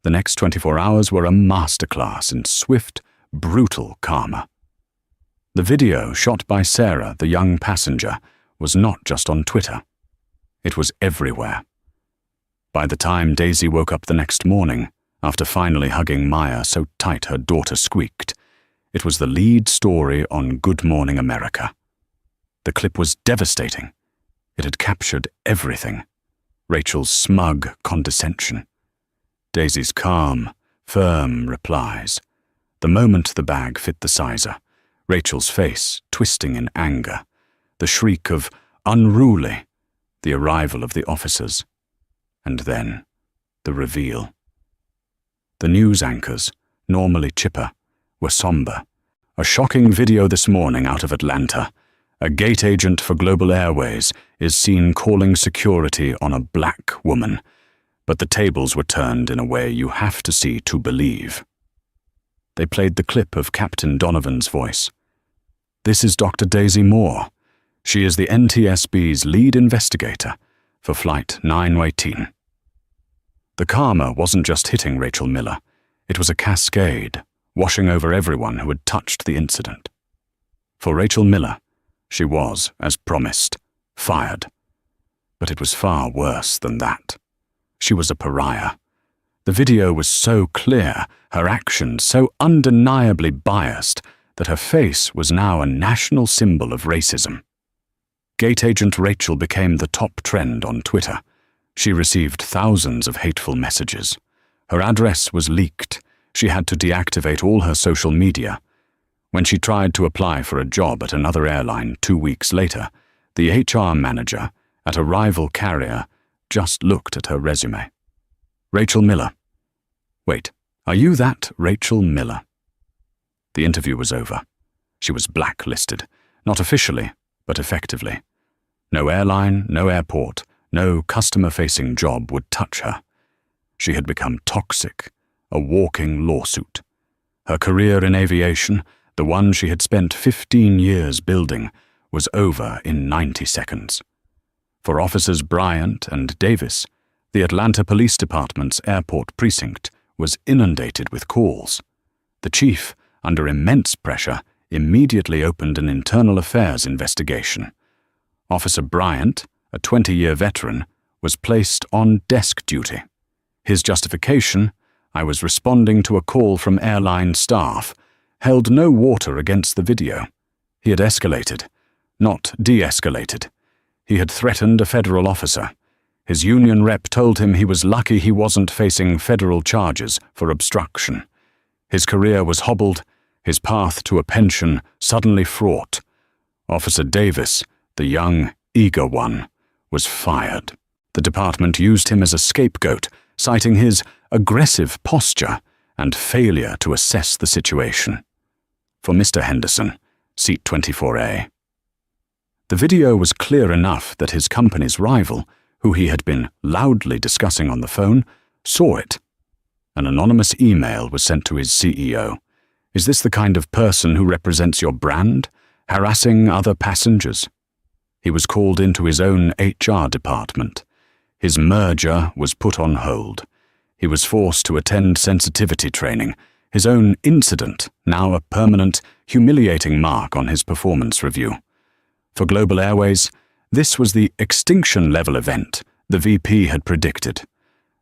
The next 24 hours were a masterclass in swift, brutal karma. The video shot by Sarah, the young passenger, was not just on Twitter. It was everywhere. By the time Daisy woke up the next morning, after finally hugging Maya so tight her daughter squeaked, it was the lead story on Good Morning America. The clip was devastating. It had captured everything. Rachel's smug condescension, Daisy's calm, firm replies, the moment the bag fit the sizer, Rachel's face twisting in anger, the shriek of "unruly," the arrival of the officers, and then the reveal. The news anchors, normally chipper, were somber. "A shocking video this morning out of Atlanta. A gate agent for Global Airways is seen calling security on a black woman, but the tables were turned in a way you have to see to believe." They played the clip of Captain Donovan's voice. "This is Dr. Daisy Moore. She is the NTSB's lead investigator for Flight 918. The karma wasn't just hitting Rachel Miller. It was a cascade, washing over everyone who had touched the incident. For Rachel Miller, she was, as promised, fired. But it was far worse than that. She was a pariah. The video was so clear, her actions so undeniably biased, that her face was now a national symbol of racism. Gate Agent Rachel became the top trend on Twitter. She received thousands of hateful messages. Her address was leaked. She had to deactivate all her social media. When she tried to apply for a job at another airline 2 weeks later, the HR manager at a rival carrier just looked at her resume. "Rachel Miller. Wait, are you that Rachel Miller?" The interview was over. She was blacklisted, not officially, but effectively. No airline, no airport, no customer-facing job would touch her. She had become toxic, a walking lawsuit. Her career in aviation, the one she had spent 15 years building, was over in 90 seconds. For Officers Bryant and Davis, the Atlanta Police Department's airport precinct was inundated with calls. The chief, under immense pressure, immediately opened an internal affairs investigation. Officer Bryant, a 20-year veteran, was placed on desk duty. His justification, "I was responding to a call from airline staff," held no water against the video. He had escalated, not de-escalated. He had threatened a federal officer. His union rep told him he was lucky he wasn't facing federal charges for obstruction. His career was hobbled, his path to a pension suddenly fraught. Officer Davis, the young, eager one, was fired. The department used him as a scapegoat, citing his aggressive posture and failure to assess the situation. For Mr. Henderson, seat 24A. The video was clear enough that his company's rival, who he had been loudly discussing on the phone, saw it. An anonymous email was sent to his CEO. Is this the kind of person who represents your brand, harassing other passengers? He was called into his own HR department. His merger was put on hold. He was forced to attend sensitivity training, his own incident now a permanent, humiliating mark on his performance review. For Global Airways, this was the extinction-level event the VP had predicted.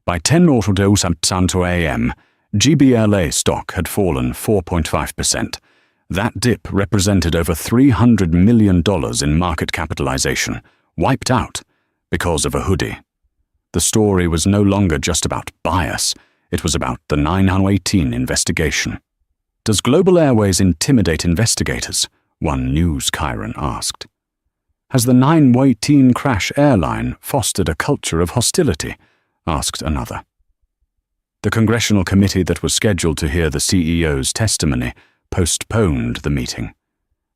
By 10:02 a.m., GBLA stock had fallen 4.5%. That dip represented over $300 million in market capitalization, wiped out because of a hoodie. The story was no longer just about bias, it was about the 918 investigation. Does Global Airways intimidate investigators? One news Chiron asked. Has the 918 crash airline fostered a culture of hostility? Asked another. The congressional committee that was scheduled to hear the CEO's testimony postponed the meeting.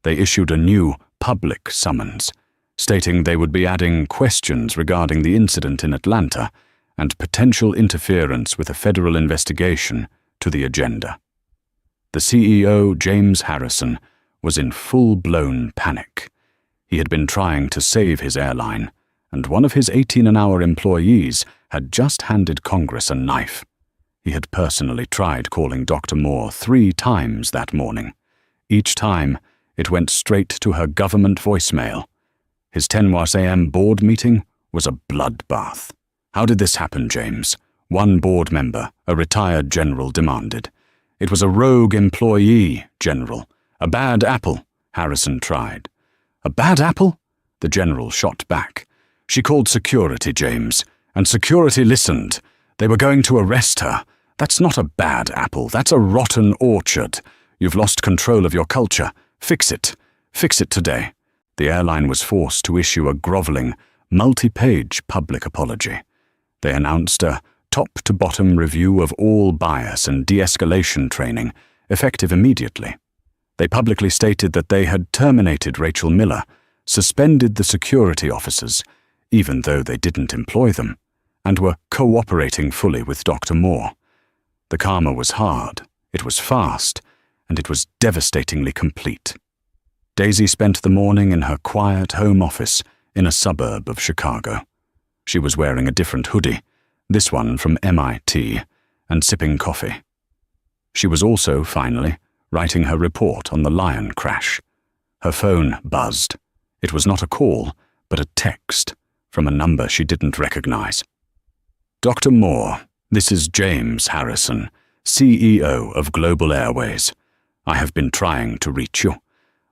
They issued a new public summons, stating they would be adding questions regarding the incident in Atlanta and potential interference with a federal investigation to the agenda. The CEO, James Harrison, was in full-blown panic. He had been trying to save his airline, and one of his 18-an-hour employees had just handed Congress a knife. He had personally tried calling Dr. Moore 3 times that morning. Each time, it went straight to her government voicemail. His 10 a.m. board meeting was a bloodbath. How did this happen, James? One board member, a retired general, demanded. It was a rogue employee, General. A bad apple, Harrison tried. A bad apple? The general shot back. She called security, James, and security listened. They were going to arrest her. That's not a bad apple, that's a rotten orchard. You've lost control of your culture. Fix it. Fix it today. The airline was forced to issue a groveling, multi-page public apology. They announced a top-to-bottom review of all bias and de-escalation training, effective immediately. They publicly stated that they had terminated Rachel Miller, suspended the security officers, even though they didn't employ them, and were cooperating fully with Dr. Moore. The karma was hard, it was fast, and it was devastatingly complete. Daisy spent the morning in her quiet home office in a suburb of Chicago. She was wearing a different hoodie, this one from MIT, and sipping coffee. She was also, finally, writing her report on the Lion crash. Her phone buzzed. It was not a call, but a text from a number she didn't recognize. Dr. Moore, this is James Harrison, CEO of Global Airways. I have been trying to reach you.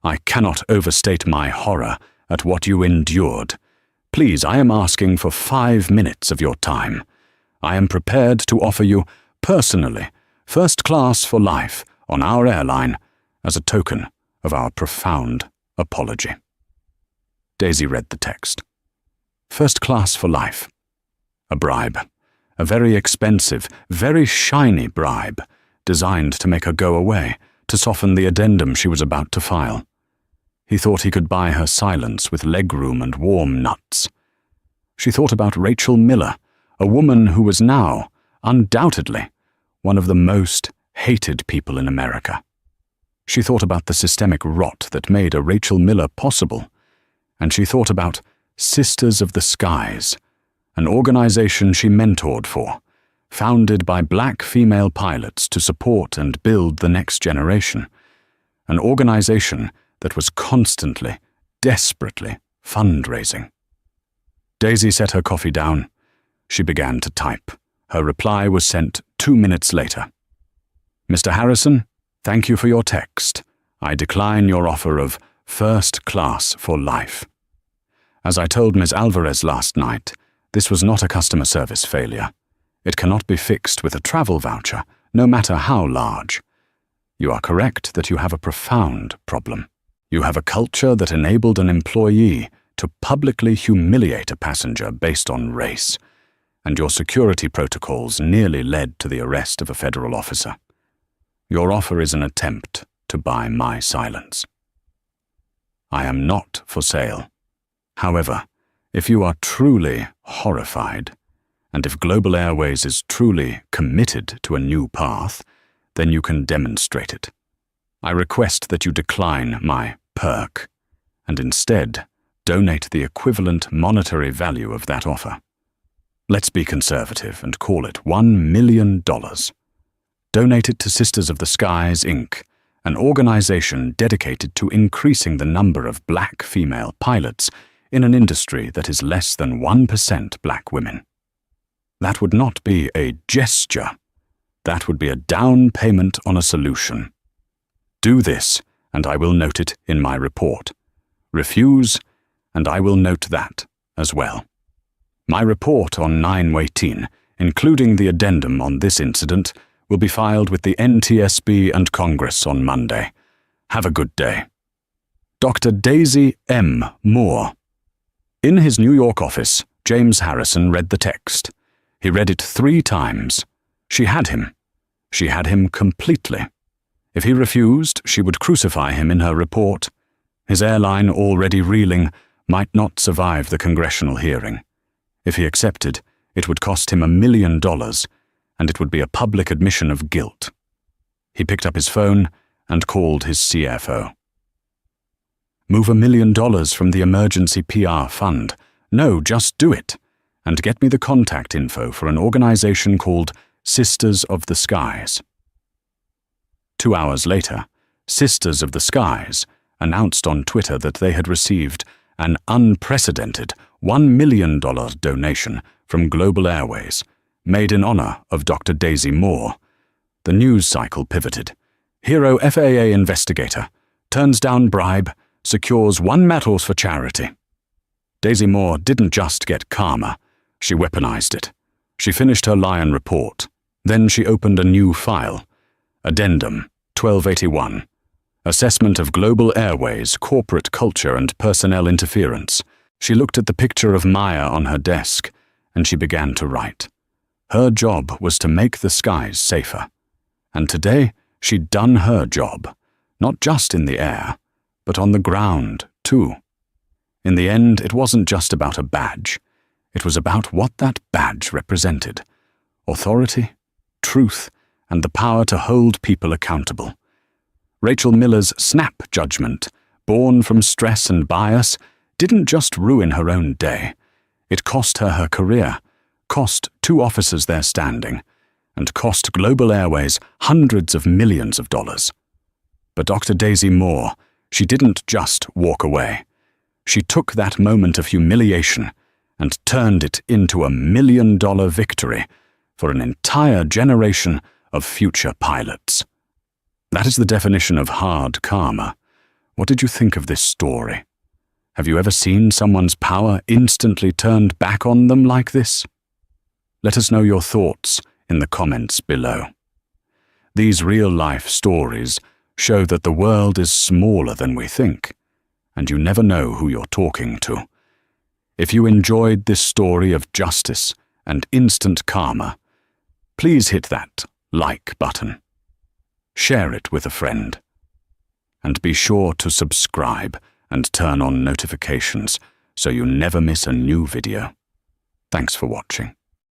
I cannot overstate my horror at what you endured. Please, I am asking for 5 minutes of your time. I am prepared to offer you, personally, first class for life on our airline as a token of our profound apology. Daisy read the text. First class for life. A bribe. A very expensive, very shiny bribe, designed to make her go away, to soften the addendum she was about to file. He thought he could buy her silence with legroom and warm nuts. She thought about Rachel Miller, a woman who was now, undoubtedly, one of the most hated people in America. She thought about the systemic rot that made a Rachel Miller possible, and she thought about Sisters of the Skies, an organization she mentored for, founded by black female pilots to support and build the next generation, an organization that was constantly, desperately fundraising. Daisy set her coffee down. She began to type. Her reply was sent 2 minutes later. Mr. Harrison, thank you for your text. I decline your offer of first class for life. As I told Ms. Alvarez last night, this was not a customer service failure. It cannot be fixed with a travel voucher, no matter how large. You are correct that you have a profound problem. You have a culture that enabled an employee to publicly humiliate a passenger based on race, and your security protocols nearly led to the arrest of a federal officer. Your offer is an attempt to buy my silence. I am not for sale. However, if you are truly horrified, and if Global Airways is truly committed to a new path, then you can demonstrate it. I request that you decline my perk and instead donate the equivalent monetary value of that offer. Let's be conservative and call it $1 million. Donate it to Sisters of the Skies, Inc., an organization dedicated to increasing the number of black female pilots in an industry that is less than 1% black women. That would not be a gesture. That would be a down payment on a solution. Do this, and I will note it in my report. Refuse, and I will note that as well. My report on 9/18, including the addendum on this incident, will be filed with the NTSB and Congress on Monday. Have a good day. Dr. Daisy M. Moore. In his New York office, James Harrison read the text. He read it 3 times. She had him. She had him completely. If he refused, she would crucify him in her report. His airline, already reeling, might not survive the congressional hearing. If he accepted, it would cost him $1 million, and it would be a public admission of guilt. He picked up his phone and called his CFO. Move $1 million from the emergency PR fund. No, just do it. And get me the contact info for an organization called Sisters of the Skies. 2 hours later, Sisters of the Skies announced on Twitter that they had received an unprecedented $1 million donation from Global Airways, made in honor of Dr. Daisy Moore. The news cycle pivoted. Hero FAA investigator turns down bribe, secures 1 medals for charity. Daisy Moore didn't just get karma, she weaponized it. She finished her Lion report. Then she opened a new file. Addendum 1281. Assessment of Global Airways, Corporate Culture and Personnel Interference. She looked at the picture of Maya on her desk, and she began to write. Her job was to make the skies safer. And today, she'd done her job, not just in the air, but on the ground, too. In the end, it wasn't just about a badge. It was about what that badge represented. Authority, truth, and the power to hold people accountable. Rachel Miller's snap judgment, born from stress and bias, didn't just ruin her own day. It cost her her career, cost 2 officers their standing, and cost Global Airways hundreds of millions of dollars. But Dr. Daisy Moore, she didn't just walk away. She took that moment of humiliation and turned it into a $1 million victory for an entire generation of future pilots. That is the definition of hard karma. What did you think of this story? Have you ever seen someone's power instantly turned back on them like this? Let us know your thoughts in the comments below. These real-life stories show that the world is smaller than we think, and you never know who you're talking to. If you enjoyed this story of justice and instant karma, please hit that like button. Share it with a friend. And be sure to subscribe and turn on notifications so you never miss a new video. Thanks for watching.